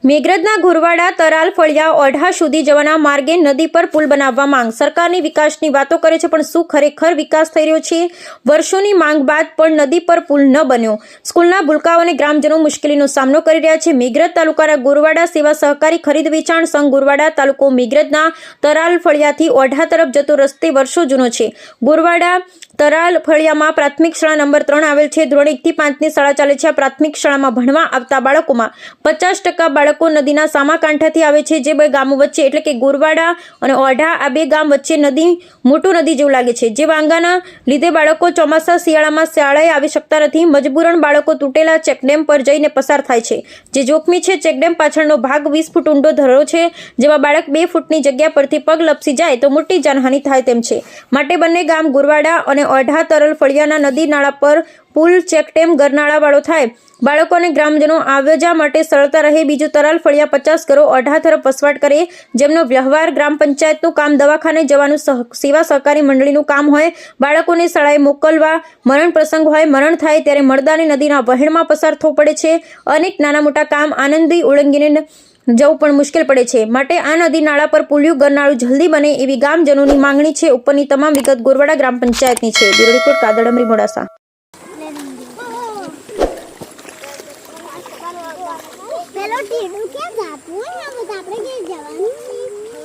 મેઘરજના ઘોરવાડા તરાલ ફળિયા ઓઢા સુધી જવાના માર્ગે નદી પર પુલ બનાવવા માંગ. સરકારની વિકાસની વાતો કરે છે, પણ શું ખરેખર વિકાસ થઈ રહ્યો છે? વર્ષોની માંગ બાદ પણ નદી પર પુલ ન બન્યો. સ્કૂલના ભૂલકાઓ અને ગ્રામજનો મુશ્કેલીનો સામનો કરી રહ્યા છે. મેઘરજ તાલુકાના ગોરવાડા સેવા સહકારી ખરીદ વેચાણ સંઘ ગોરવાડા તાલુકો મેઘરજના તરાલ ફળિયાથી ઓઢા તરફ જતો રસ્તે વર્ષો જૂનો છે. ગોરવાડા તરાલ ફળિયામાં પ્રાથમિક શાળા નંબર 3 આવેલ છે. ધોરણ 1 થી 5ની શાળા ચાલે છે. આ પ્રાથમિક શાળામાં ભણવા આવતા બાળકોમાં 50% બાળકો નદીના સામા કાંઠાથી આવે છે. જે બે ગામો વચ્ચે એટલે કે ગોરવાડા અને ઓઢા, આ બે ગામ વચ્ચે મોટું નદી જેવું લાગે છે. જે વાંગાના લીધે બાળકો ચોમાસા શિયાળામાં શાળાએ આવી શકતા નથી. મજબૂરન બાળકો તૂટેલા ચેકડેમ પર જઈને પસાર થાય છે, જે જોખમી છે. ચેકડેમ પાછળનો ભાગ 20 ફૂટ ઊંડો ધરો છે. જેમાં બાળક 2 ફૂટની જગ્યા પરથી પગ લપસી જાય તો મોટી જાનહાનિ થાય તેમ છે. માટે બંને ગામ ગોરવાડા અને ઓઢા તરલ ફળિયાના નદી નાળા પર પુલ, ચેકડેમ ગરનાળાવાળો થાય. બાળકો અને ગ્રામજનો આવજા માટે સરળતા રહે. બીજું, તરાલ ફળિયા 50 ઘરો ઓઢા તરફ વસવાટ કરે, જેમનો વ્યવહાર ગ્રામ પંચાયતનું કામ, દવાખાને જવાનું સેવા સહકારી મંડળીનું કામ હોય, બાળકોને શાળાએ મોકલવા, મરણ પ્રસંગ હોય, મરણ થાય ત્યારે મરદાને નદીના વહેણમાં પસાર થવું પડે છે. અનેક નાના મોટા કામ આનંદી ઓળંગીને જવું પણ મુશ્કેલ પડે છે. માટે આ નદી નાળા પર પુલિયું ગરનાળું જલ્દી બને એવી ગ્રામજનોની માંગણી છે. ઉપરની તમામ વિગત ગોરવાડા ગ્રામ પંચાયતની છે. બ્યુરો રિપોર્ટ કાદળ અમરી મોડાસા. પેલો ટીડું ક્યાં જાતું હોય ને આપણે ક્યાં જવાનું.